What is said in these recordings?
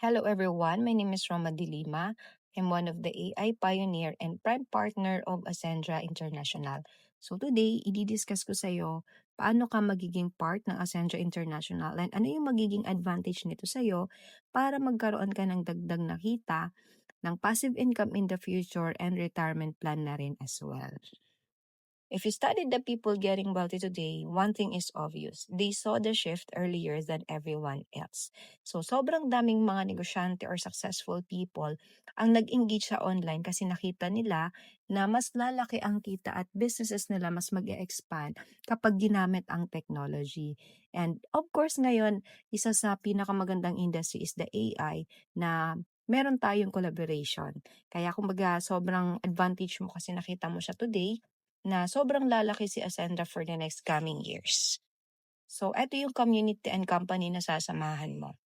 Hello everyone, my name is Roma Dilima. I'm one of the AI pioneer and prime partner of Ascendra International. So today, i-discuss ko sa iyo paano ka magiging part ng Ascendra International and ano yung magiging advantage nito sa iyo para magkaroon ka ng dagdag na kita ng passive income in the future and retirement plan na rin as well. If you studied the people getting wealthy today, one thing is obvious. They saw the shift earlier than everyone else. So, sobrang daming mga negosyante or successful people ang nag-engage sa online kasi nakita nila na mas lalaki ang kita at businesses nila mas mag-expand kapag ginamit ang technology. And of course ngayon, isa sa pinakamagandang industry is the AI na meron tayong collaboration. Kaya kumbaga sobrang advantage mo kasi nakita mo siya today na sobrang lalaki si Ascendra for the next coming years. So, ito yung community and company na sasamahan mo.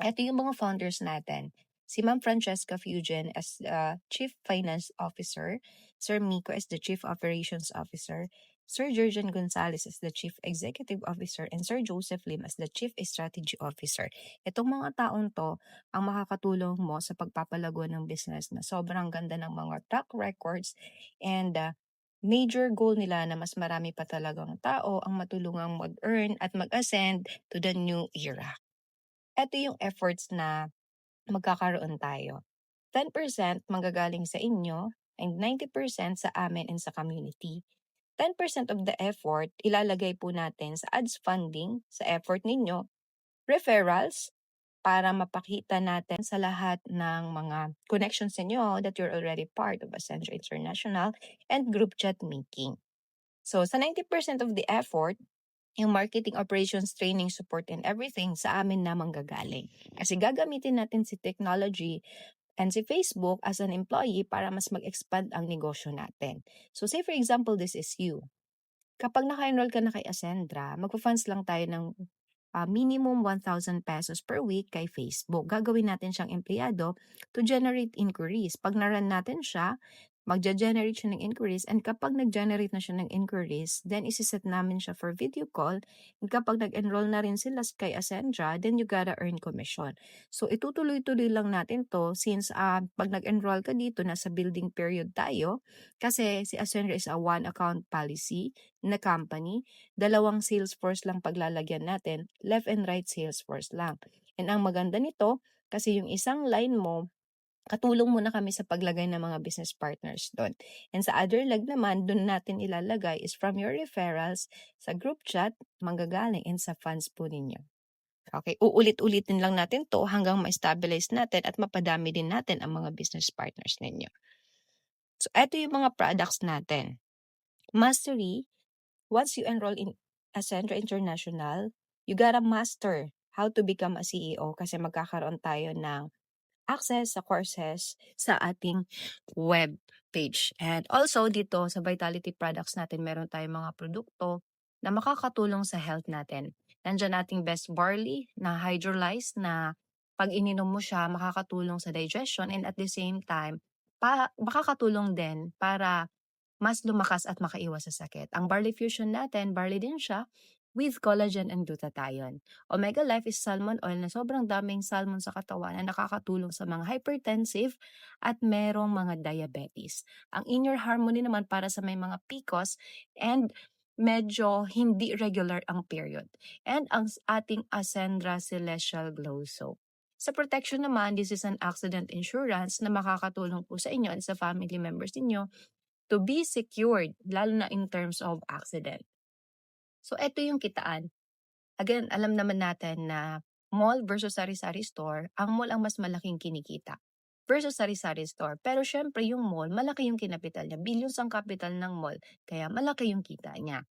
Ito yung mga founders natin. Si Ma'am Francesca Fugen as Chief Finance Officer, Sir Miko as the Chief Operations Officer, Sir Jurgen Gonzalez as the Chief Executive Officer, and Sir Joseph Lim as the Chief Strategy Officer. Itong mga taong to ang makakatulong mo sa pagpapalago ng business na sobrang ganda ng mga track records and major goal nila na mas marami pa talagang tao ang matulungang mag-earn at mag-ascend to the new era. Ito yung efforts na magkakaroon tayo. 10% manggagaling sa inyo and 90% sa amin and sa community. 10% of the effort ilalagay po natin sa ads funding, sa effort ninyo, referrals, para mapakita natin sa lahat ng mga connections ninyo that you're already part of Ascendra International, and group chat making. So, sa 90% of the effort, yung marketing operations, training, support, and everything sa amin na manggagaling. Kasi gagamitin natin si technology and si Facebook as an employee para mas mag-expand ang negosyo natin. So say for example, this is you. Kapag naka-enroll ka na kay Ascendra, magpa-funds lang tayo ng minimum 1,000 pesos per week kay Facebook. Gagawin natin siyang empleyado to generate inquiries. Pag na-run natin siya, magja-generate siya ng inquiries, and kapag nag-generate na siya ng inquiries, then isiset namin siya for video call. And kapag nag-enroll na rin sila kay Ascendra, then you gotta earn commission. So itutuloy-tuloy lang natin to since pag nag-enroll ka dito, nasa building period tayo, kasi si Ascendra is a one account policy na company. 2 Salesforce lang paglalagyan natin, left and right Salesforce lang. And ang maganda nito, kasi yung isang line mo, katulong muna kami sa paglagay ng mga business partners doon. And sa other leg naman, doon natin ilalagay is from your referrals, sa group chat, manggagaling, and sa funds po ninyo. Okay, uulit-ulitin lang natin to hanggang ma-stabilize natin at mapadami din natin ang mga business partners ninyo. So, ito yung mga products natin. Mastery, once you enroll in Ascendra International, you gotta master how to become a CEO kasi magkakaroon tayo ng access sa courses sa ating web page. And also dito sa Vitality Products natin, meron tayong mga produkto na makakatulong sa health natin. Nandiyan nating best barley na hydrolyzed na pag ininom mo siya, makakatulong sa digestion and at the same time, makakatulong din para mas lumakas at makaiwas sa sakit. Ang Barley Fusion natin, barley din siya with collagen and glutathione. Omega Life is salmon oil na sobrang daming salmon sa katawan na nakakatulong sa mga hypertensive at merong mga diabetes. Ang Inner Harmony naman para sa may mga PCOS and medyo hindi regular ang period. And ang ating Ascendra Celestial Glow Soap. Sa protection naman, this is an accident insurance na makakatulong po sa inyo at sa family members ninyo to be secured, lalo na in terms of accident. So, ito yung kitaan. Again, alam naman natin na mall versus sari-sari store, ang mall ang mas malaking kinikita versus sari-sari store. Pero syempre, yung mall, malaki yung kinapital niya. Billions ang capital ng mall, kaya malaki yung kita niya.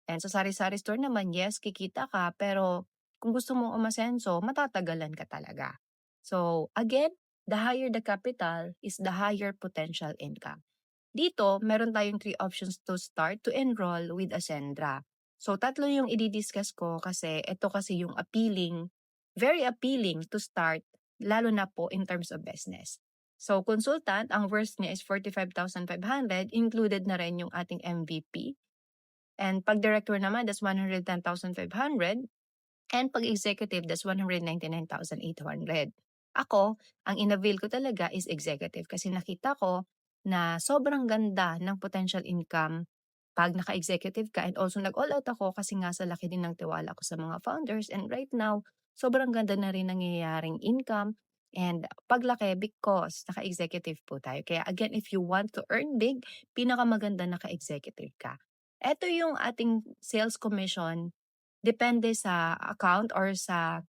And sa sari-sari store naman, yes, kikita ka, pero kung gusto mong umasenso, matatagalan ka talaga. So, again, the higher the capital is the higher potential income. Dito, meron tayong 3 options to start to enroll with Ascendra. So, 3 yung i-discuss ko kasi ito kasi yung appealing, very appealing to start, lalo na po in terms of business. So, consultant, ang worth niya is 45,500, included na rin yung ating MVP. And pag director naman, that's 110,500. And pag executive, that's 199,800. Ako, ang inavail ko talaga is executive kasi nakita ko na sobrang ganda ng potential income 'pag naka-executive ka, and also nag-all out ako kasi nga sa laki din ng tiwala ko sa mga founders, and right now sobrang ganda na rin nangyayaring income and paglaki because naka-executive po tayo. Kaya again, if you want to earn big, pinakamaganda naka-executive ka. Eto yung ating sales commission, depende sa account or sa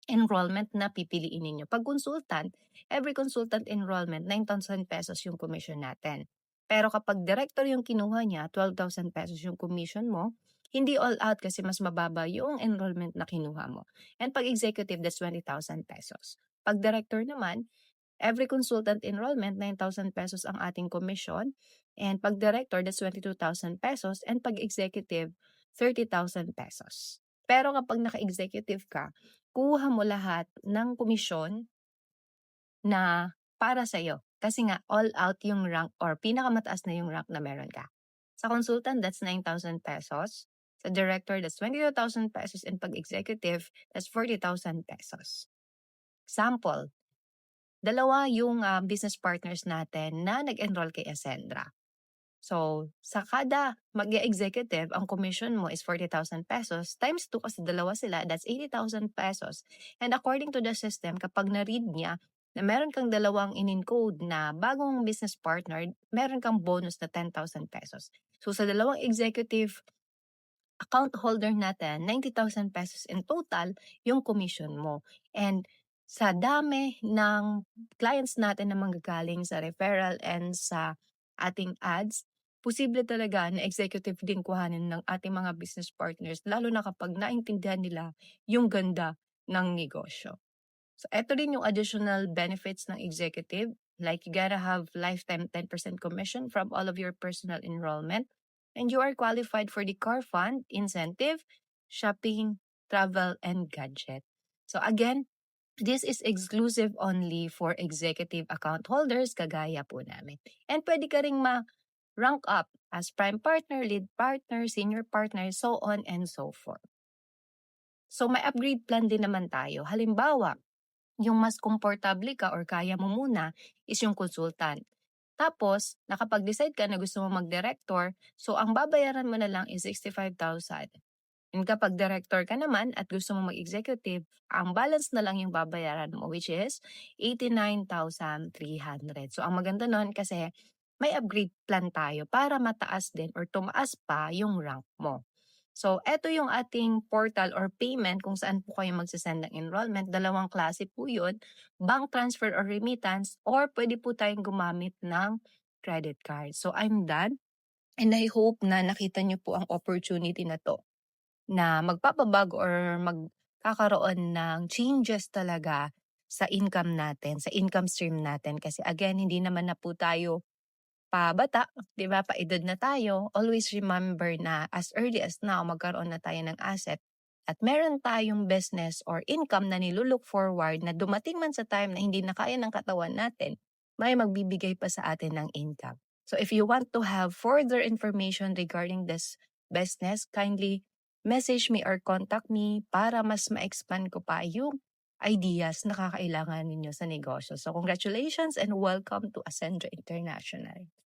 enrollment na pipiliin ninyo. 'Pag consultant, every consultant enrollment, 9,000 pesos yung commission natin. Pero kapag director yung kinuha niya, 12,000 pesos yung commission mo. Hindi all out kasi mas mababa yung enrollment na kinuha mo. And pag executive, that's 20,000 pesos. Pag director naman, every consultant enrollment, 9,000 pesos ang ating commission. And pag director, that's 22,000 pesos. And pag executive, 30,000 pesos. Pero kapag naka-executive ka, kuha mo lahat ng komisyon na para sa'yo. Kasi nga, all out yung rank or pinakamataas na yung rank na meron ka. Sa consultant, that's 9,000 pesos. Sa director, that's 22,000 pesos. And pag executive, that's 40,000 pesos. Example, dalawa yung business partners natin na nag-enroll kay Ascendra. So, sa kada mag-executive, ang commission mo is 40,000 pesos times 2 kasi dalawa sila, that's 80,000 pesos. And according to the system, kapag na-read niya na meron kang dalawang in-encode na bagong business partner, meron kang bonus na 10,000 pesos. So, sa dalawang executive account holder natin, 90,000 pesos in total yung commission mo. And sa dami ng clients natin na manggagaling sa referral and sa ating ads, posible talaga na executive din kuhanin ng ating mga business partners, lalo na kapag naintindihan nila yung ganda ng negosyo. So, eto din yung additional benefits ng executive. Like, you gotta have lifetime 10% commission from all of your personal enrollment. And you are qualified for the car fund, incentive, shopping, travel, and gadget. So, again, this is exclusive only for executive account holders, kagaya po namin. And pwede ka ring ma-rank up as prime partner, lead partner, senior partner, so on and so forth. So, may upgrade plan din naman tayo. Halimbawa, yung mas komportable ka or kaya mo muna is yung consultant. Tapos, nakapag-decide ka na gusto mo mag-director, so ang babayaran mo na lang is 65,000. And kapag director ka naman at gusto mo mag-executive, ang balance na lang yung babayaran mo, which is 89,300. So, ang maganda nun kasi may upgrade plan tayo para mataas din or tumaas pa yung rank mo. So, eto yung ating portal or payment kung saan po kayo magsasend ng enrollment. Dalawang klase po yun, bank transfer or remittance, or pwede po tayong gumamit ng credit card. So, I'm done. And I hope na nakita niyo po ang opportunity na to na magpapabago or magkakaroon ng changes talaga sa income natin, sa income stream natin. Kasi again, hindi naman na po tayo pabata, 'di ba, paedad na tayo. Always remember na as early as now, magkaroon na tayo ng asset at meron tayong business or income na nilulook forward na dumating man sa time na hindi na kaya ng katawan natin, may magbibigay pa sa atin ng income. So if you want to have further information regarding this business, kindly message me or contact me para mas ma-expand ko pa yung ideas na kakailangan ninyo sa negosyo. So congratulations and welcome to Ascendra International.